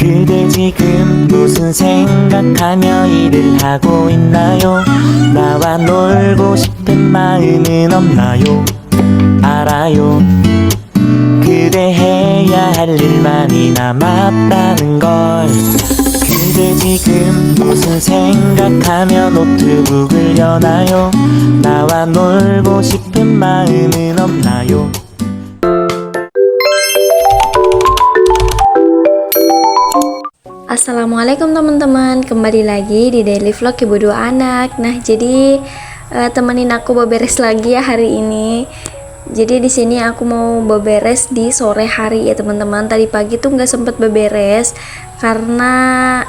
그대 지금 무슨 생각하며 일을 하고 있나요? 나와 놀고 싶은 마음은 없나요? 알아요. 그대 해야 할 일만이 남았다는 걸. 그대 지금 무슨 생각하며 노트북을 여나요? 나와 놀고 싶은 마음은 없나요? Assalamualaikum teman-teman, kembali lagi di Daily Vlog Ibu Dua Anak. Nah, jadi temenin aku beberes lagi ya hari ini. Jadi di sini aku mau beberes di sore hari ya teman-teman. Tadi pagi tuh nggak sempet beberes karena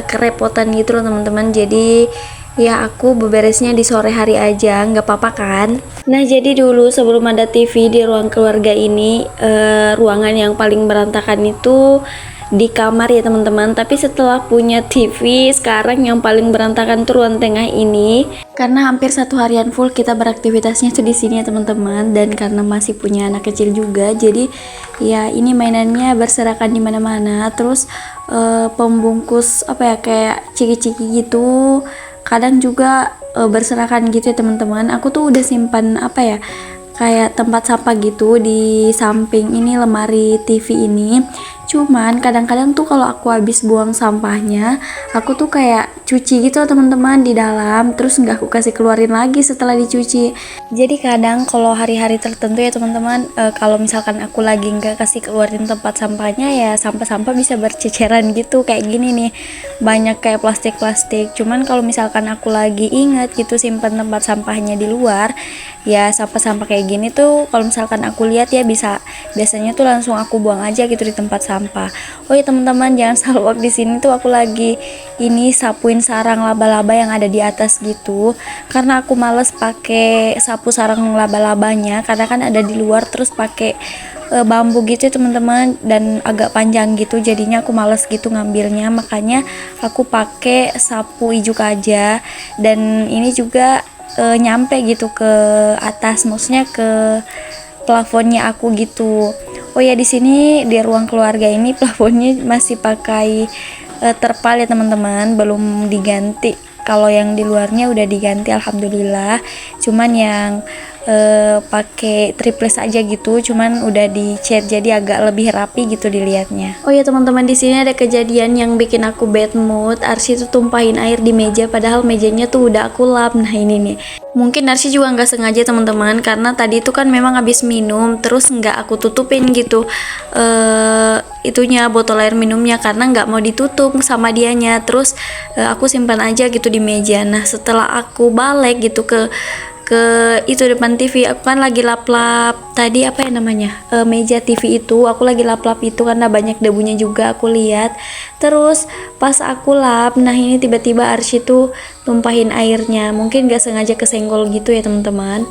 kerepotan gitu loh teman-teman. Jadi ya aku beberesnya di sore hari aja, nggak apa-apa kan. Nah, jadi dulu sebelum ada TV di ruang keluarga ini, ruangan yang paling berantakan itu di kamar ya teman-teman. Tapi setelah punya TV, sekarang yang paling berantakan tuh ruang tengah ini, karena hampir satu harian full kita beraktivitasnya tuh di sini ya teman-teman. Dan karena masih punya anak kecil juga, jadi ya ini mainannya berserakan di mana-mana. Terus pembungkus apa ya, kayak ciki-ciki gitu kadang juga berserakan gitu ya teman-teman. Aku tuh udah simpan apa ya, kayak tempat sampah gitu di samping ini lemari TV ini. Cuman kadang-kadang tuh kalau aku habis buang sampahnya, aku tuh kayak cuci gitu teman-teman di dalam, terus nggak aku kasih keluarin lagi setelah dicuci. Jadi kadang kalau hari-hari tertentu ya teman-teman, kalau misalkan aku lagi nggak kasih keluarin tempat sampahnya, ya sampah-sampah bisa berceceran gitu kayak gini nih, banyak kayak plastik-plastik. Cuman kalau misalkan aku lagi ingat gitu simpan tempat sampahnya di luar, ya sampah-sampah kayak gini tuh kalau misalkan aku lihat ya biasanya tuh langsung aku buang aja gitu di tempat sampah. Oh ya teman-teman, jangan salah, di sini tuh aku lagi ini sapuin sarang laba-laba yang ada di atas gitu, karena aku males pakai sapu sarang laba-labanya karena kan ada di luar, terus pakai bambu gitu ya teman-teman, dan agak panjang gitu, jadinya aku males gitu ngambilnya. Makanya aku pakai sapu ijuk aja, dan ini juga nyampe gitu ke atas, maksudnya ke plafonnya aku gitu. Oh ya, di sini di ruang keluarga ini plafonnya masih pakai terpal ya teman-teman, belum diganti. Kalau yang di luarnya udah diganti alhamdulillah. Cuman yang pakai triples aja gitu, cuman udah dicat jadi agak lebih rapi gitu dilihatnya. Oh ya teman-teman, di sini ada kejadian yang bikin aku bad mood. Arsy tuh tumpahin air di meja padahal mejanya tuh udah aku lap. Nah ini nih, mungkin Arsy juga nggak sengaja teman-teman, karena tadi tuh kan memang habis minum, terus nggak aku tutupin gitu itunya, botol air minumnya, karena nggak mau ditutup sama dianya. Terus aku simpan aja gitu di meja. Nah setelah aku balik gitu ke itu depan TV, aku kan lagi lap-lap tadi apa ya namanya, meja TV itu aku lagi lap-lap itu karena banyak debunya juga aku lihat. Terus pas aku lap, nah ini tiba-tiba Arsy tuh tumpahin airnya, mungkin gak sengaja kesenggol gitu ya teman-teman.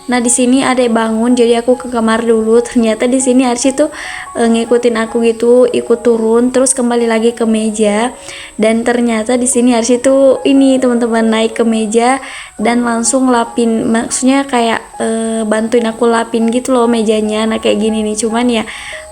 Nah di sini adek bangun, jadi aku ke kamar dulu. Ternyata di sini Arsy tuh ngikutin aku gitu, ikut turun terus kembali lagi ke meja. Dan ternyata di sini Arsy tuh ini teman-teman naik ke meja dan langsung lapin, maksudnya kayak bantuin aku lapin gitu loh mejanya. Nah kayak gini nih, cuman ya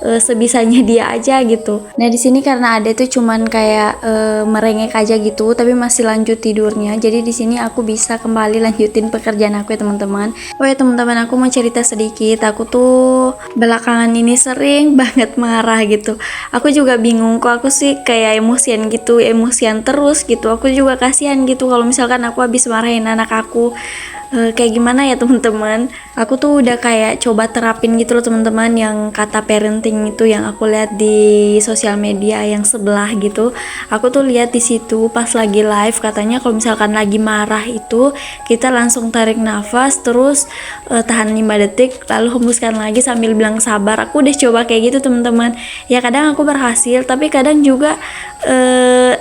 sebisanya dia aja gitu. Nah di sini karena adek tuh cuman kayak merengek aja gitu, tapi masih lanjut tidurnya. Jadi di sini aku bisa kembali lanjutin pekerjaan aku ya teman-teman. Oh ya teman-teman, aku mau cerita sedikit. Aku tuh belakangan ini sering banget marah gitu. Aku juga bingung, kok aku sih kayak emosian gitu, emosian terus gitu. Aku juga kasihan gitu kalau misalkan aku habis marahin anak aku. Kayak gimana ya teman-teman, aku tuh udah kayak coba terapin gitu loh teman-teman, yang kata parenting itu yang aku lihat di sosial media yang sebelah gitu. Aku tuh lihat di situ pas lagi live, katanya kalau misalkan lagi marah itu kita langsung tarik nafas, terus tahan 5 detik lalu hembuskan lagi sambil bilang sabar. Aku udah coba kayak gitu teman-teman, ya kadang aku berhasil tapi kadang juga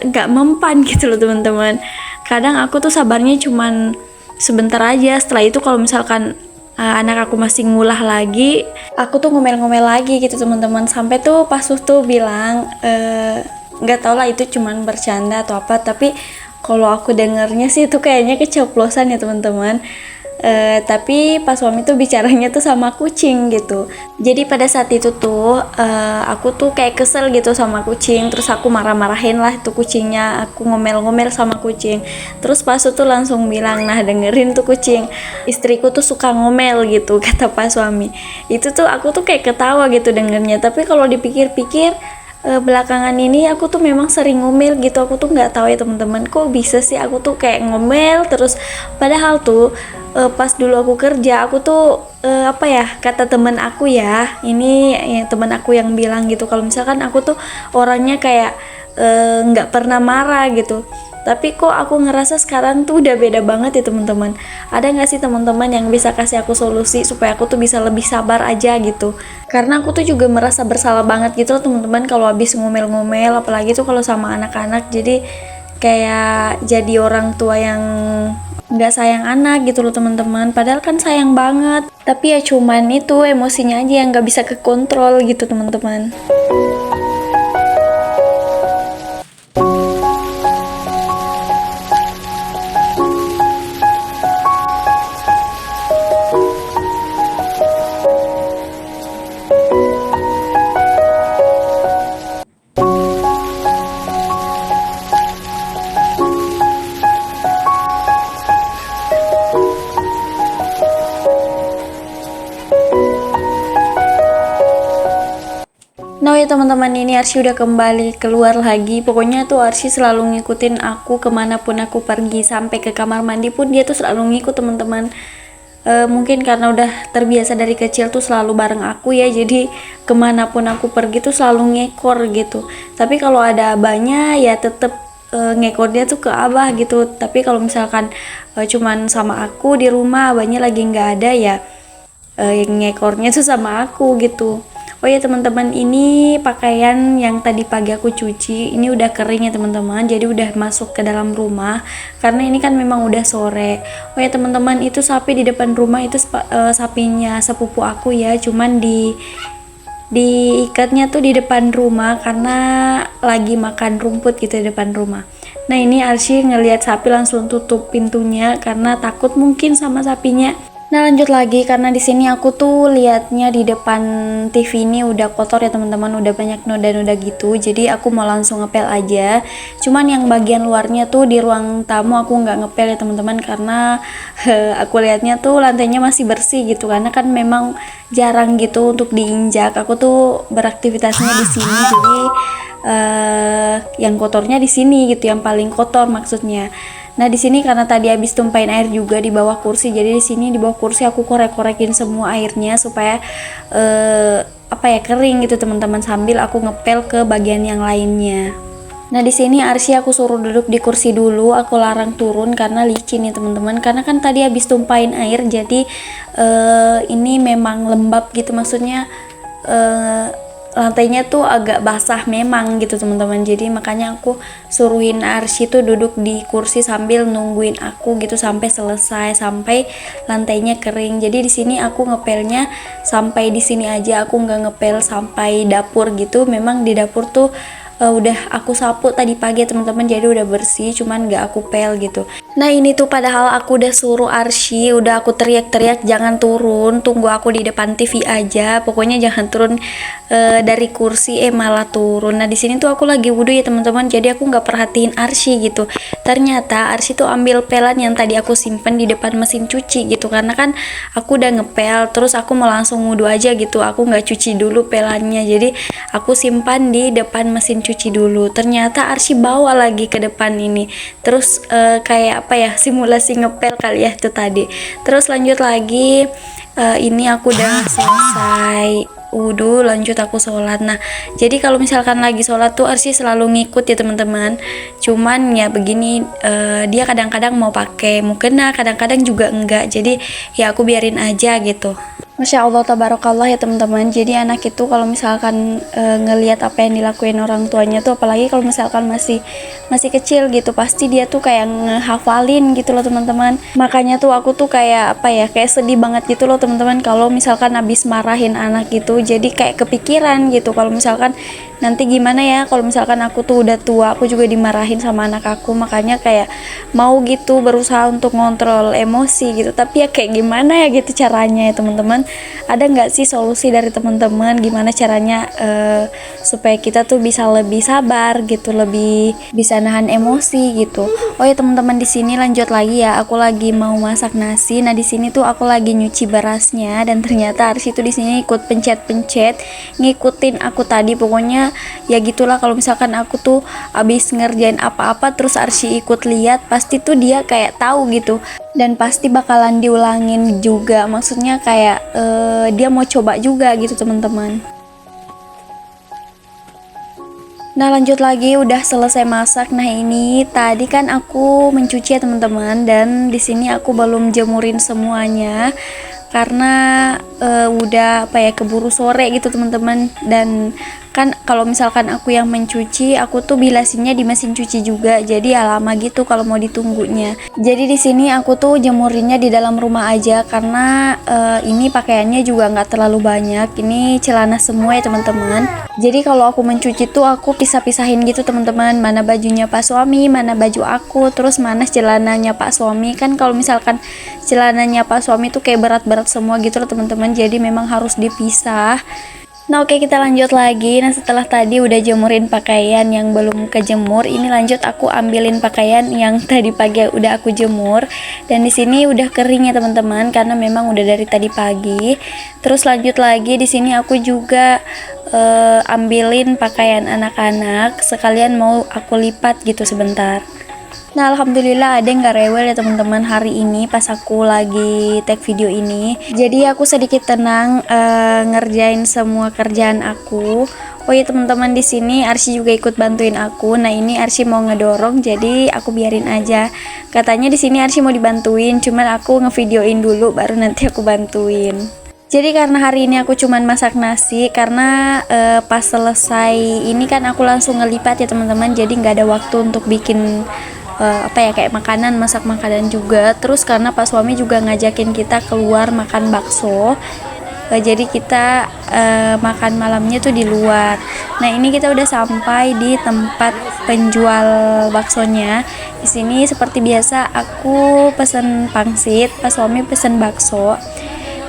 gak mempan gitu loh teman-teman. Kadang aku tuh sabarnya cuman sebentar aja, setelah itu kalau misalkan anak aku masih ngulah lagi, aku tuh ngomel-ngomel lagi gitu teman-teman. Sampai tuh pas tuh bilang nggak tau lah itu cuman bercanda atau apa, tapi kalau aku dengernya sih itu kayaknya keceplosan ya teman-teman. Tapi pas suami tuh bicaranya tuh sama kucing gitu. Jadi pada saat itu tuh aku tuh kayak kesel gitu sama kucing, terus aku marah-marahin lah tuh kucingnya, aku ngomel-ngomel sama kucing. Terus pas itu langsung bilang, nah dengerin tuh kucing, istriku tuh suka ngomel gitu kata pas suami. Itu tuh aku tuh kayak ketawa gitu dengernya, tapi kalau dipikir-pikir belakangan ini aku tuh memang sering ngomel gitu. Aku tuh nggak tahu ya teman-teman, kok bisa sih aku tuh kayak ngomel terus, padahal tuh pas dulu aku kerja aku tuh apa ya, kata temen aku ya, ini ya, temen aku yang bilang gitu kalau misalkan aku tuh orangnya kayak nggak pernah marah gitu. Tapi kok aku ngerasa sekarang tuh udah beda banget ya teman-teman. Ada nggak sih teman-teman yang bisa kasih aku solusi supaya aku tuh bisa lebih sabar aja gitu? Karena aku tuh juga merasa bersalah banget gitu loh teman-teman kalau habis ngomel-ngomel, apalagi tuh kalau sama anak-anak. Jadi kayak jadi orang tua yang nggak sayang anak gitu loh teman-teman. Padahal kan sayang banget. Tapi ya cuman itu emosinya aja yang nggak bisa kekontrol gitu teman-teman. Nah ya teman-teman, ini Arsy udah kembali keluar lagi. Pokoknya tuh Arsy selalu ngikutin aku kemanapun aku pergi, sampai ke kamar mandi pun dia tuh selalu ngikut teman-teman. Mungkin karena udah terbiasa dari kecil tuh selalu bareng aku ya, jadi kemanapun aku pergi tuh selalu ngekor gitu. Tapi kalau ada abahnya ya tetep ngekor dia tuh ke abah gitu. Tapi kalau misalkan cuman sama aku di rumah, abahnya lagi nggak ada ya, ngekornya tuh sama aku gitu. Oh ya teman-teman, ini pakaian yang tadi pagi aku cuci ini udah kering ya teman-teman, jadi udah masuk ke dalam rumah karena ini kan memang udah sore. Oh ya teman-teman, itu sapi di depan rumah itu sapinya sepupu aku ya, cuman diikatnya tuh di depan rumah karena lagi makan rumput gitu di depan rumah. Nah ini Arsy ngelihat sapi langsung tutup pintunya karena takut mungkin sama sapinya. Nah lanjut lagi, karena di sini aku tuh liatnya di depan TV ini udah kotor ya teman-teman, udah banyak noda-noda gitu. Jadi aku mau langsung ngepel aja. Cuman yang bagian luarnya tuh di ruang tamu aku nggak ngepel ya teman-teman, karena aku liatnya tuh lantainya masih bersih gitu. Karena kan memang jarang gitu untuk diinjak. Aku tuh beraktivitasnya di sini, jadi yang kotornya di sini gitu, yang paling kotor maksudnya. Nah di sini karena tadi habis tumpahin air juga di bawah kursi, jadi di sini di bawah kursi aku korek-korekin semua airnya supaya apa ya, kering gitu teman-teman, sambil aku ngepel ke bagian yang lainnya. Nah di sini Arsy aku suruh duduk di kursi dulu, aku larang turun karena licin ya teman-teman, karena kan tadi habis tumpahin air, jadi ini memang lembab gitu, maksudnya lantainya tuh agak basah memang gitu teman-teman. Jadi makanya aku suruhin Arsy tuh duduk di kursi sambil nungguin aku gitu sampai selesai, sampai lantainya kering. Jadi di sini aku ngepelnya sampai di sini aja, aku nggak ngepel sampai dapur gitu. Memang di dapur tuh udah aku sapu tadi pagi teman-teman, jadi udah bersih, cuman nggak aku pel gitu. Nah ini tuh padahal aku udah suruh Arsy, udah aku teriak-teriak jangan turun, tunggu aku di depan TV aja, pokoknya jangan turun dari kursi, malah turun. Nah di sini tuh aku lagi wudhu ya teman-teman, jadi aku nggak perhatiin Arsy gitu. Ternyata Arsy tuh ambil pelan yang tadi aku simpen di depan mesin cuci gitu, karena kan aku udah ngepel, terus aku mau langsung wudhu aja gitu, aku nggak cuci dulu pelannya, jadi aku simpan di depan mesin cuci dulu. Ternyata Arsy bawa lagi ke depan ini, terus kayak apa ya, simulasi ngepel kali ya itu tadi. Terus lanjut lagi, ini aku udah selesai wudhu, lanjut aku sholat. Nah jadi kalau misalkan lagi sholat tuh Arsy selalu ngikut ya teman-teman, cuman ya begini, dia kadang-kadang mau pakai mukena, kadang-kadang juga enggak, jadi ya aku biarin aja gitu. Masya Allah tabarakallah ya teman-teman. Jadi anak itu kalau misalkan ngelihat apa yang dilakuin orang tuanya tuh, apalagi kalau misalkan masih kecil gitu, pasti dia tuh kayak ngehafalin gitu loh teman-teman. Makanya tuh aku tuh kayak apa ya, kayak sedih banget gitu loh teman-teman kalau misalkan habis marahin anak gitu. Jadi kayak kepikiran gitu kalau misalkan nanti gimana ya kalau misalkan aku tuh udah tua, aku juga dimarahin sama anak aku. Makanya kayak mau gitu berusaha untuk ngontrol emosi gitu, tapi ya kayak gimana ya gitu caranya ya teman-teman. Ada nggak sih solusi dari teman-teman gimana caranya supaya kita tuh bisa lebih sabar gitu, lebih bisa nahan emosi gitu. Oh ya teman-teman, di sini lanjut lagi ya, aku lagi mau masak nasi. Nah di sini tuh aku lagi nyuci berasnya, dan ternyata Arsy tuh di sini ikut pencet-pencet ngikutin aku tadi. Pokoknya ya gitulah, kalau misalkan aku tuh abis ngerjain apa-apa terus Arsy ikut lihat, pasti tuh dia kayak tahu gitu, dan pasti bakalan diulangin juga. Maksudnya kayak dia mau coba juga gitu teman-teman. Nah lanjut lagi, udah selesai masak. Nah ini tadi kan aku mencuci ya teman-teman, dan di sini aku belum jemurin semuanya karena udah apa ya, keburu sore gitu teman-teman. Dan kan kalau misalkan aku yang mencuci, aku tuh bilasinnya di mesin cuci juga, jadi ya lama gitu kalau mau ditunggunya. Jadi di sini aku tuh jemurinnya di dalam rumah aja, karena ini pakaiannya juga nggak terlalu banyak. Ini celana semua ya teman-teman. Jadi kalau aku mencuci tuh aku pisah-pisahin gitu teman-teman, mana bajunya Pak Suami, mana baju aku, terus mana celananya Pak Suami. Kan kalau misalkan celananya Pak Suami tuh kayak berat-berat semua gitu loh teman-teman, jadi memang harus dipisah. Nah oke, kita lanjut lagi. Nah setelah tadi udah jemurin pakaian yang belum kejemur, ini lanjut aku ambilin pakaian yang tadi pagi udah aku jemur, dan di sini udah kering ya teman-teman karena memang udah dari tadi pagi. Terus lanjut lagi, di sini aku juga ambilin pakaian anak-anak, sekalian mau aku lipat gitu sebentar. Nah alhamdulillah ada yang gak rewel ya teman-teman hari ini pas aku lagi take video ini. Jadi aku sedikit tenang ngerjain semua kerjaan aku. Oh ya teman-teman, di sini Arsy juga ikut bantuin aku. Nah ini Arsy mau ngedorong, jadi aku biarin aja. Katanya di sini Arsy mau dibantuin, cuman aku ngevideoin dulu baru nanti aku bantuin. Jadi karena hari ini aku cuman masak nasi, karena pas selesai ini kan aku langsung ngelipat ya teman-teman, jadi nggak ada waktu untuk bikin apa ya, kayak makanan, masak makanan juga. Terus karena Pak Suami juga ngajakin kita keluar makan bakso, jadi kita makan malamnya tuh di luar. Nah ini kita udah sampai di tempat penjual baksonya. Di sini seperti biasa aku pesen pangsit, Pak Suami pesen bakso.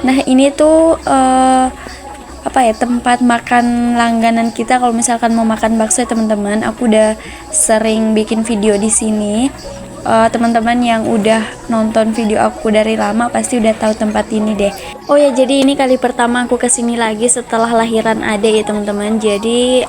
Nah ini tuh apa ya, tempat makan langganan kita kalau misalkan mau makan bakso ya teman-teman. Aku udah sering bikin video di sini. Teman-teman yang udah nonton video aku dari lama pasti udah tahu tempat ini deh. Oh ya, jadi ini kali pertama aku kesini lagi setelah lahiran adek ya teman-teman. Jadi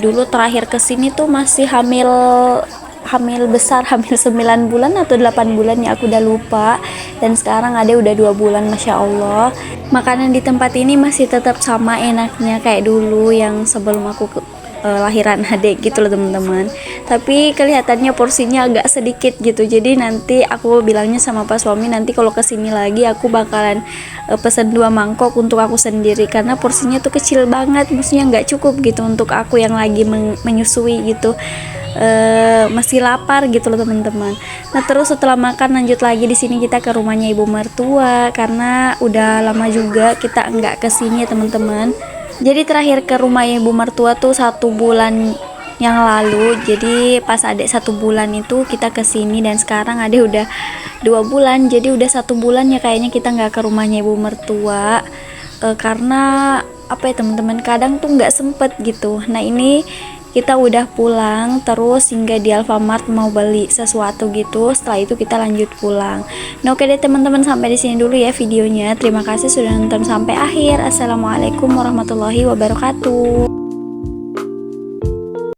dulu terakhir kesini tuh masih hamil besar, hamil 9 bulan atau 8 bulan ya, aku udah lupa. Dan sekarang ada udah 2 bulan, Masya Allah. Makanan di tempat ini masih tetap sama enaknya kayak dulu yang sebelum aku lahiran adik gitu loh teman-teman. Tapi kelihatannya porsinya agak sedikit gitu. Jadi nanti aku bilangnya sama Pak Suami, nanti kalau kesini lagi aku bakalan pesen 2 mangkok untuk aku sendiri, karena porsinya tuh kecil banget, maksudnya nggak cukup gitu untuk aku yang lagi menyusui gitu. Masih lapar gitu loh teman-teman. Nah terus setelah makan lanjut lagi, di sini kita ke rumahnya ibu mertua karena udah lama juga kita nggak kesini ya teman-teman. Jadi terakhir ke rumah ibu mertua tuh 1 bulan yang lalu. Jadi pas adek 1 bulan itu kita kesini, dan sekarang adek udah 2 bulan. Jadi udah 1 bulan ya kayaknya kita nggak ke rumahnya ibu mertua, karena apa ya teman-teman, kadang tuh nggak sempet gitu. Nah ini kita udah pulang, terus hingga di Alfamart mau beli sesuatu gitu. Setelah itu kita lanjut pulang. Nah oke deh teman-teman, sampai di sini dulu ya videonya. Terima kasih sudah nonton sampai akhir. Assalamualaikum warahmatullahi wabarakatuh.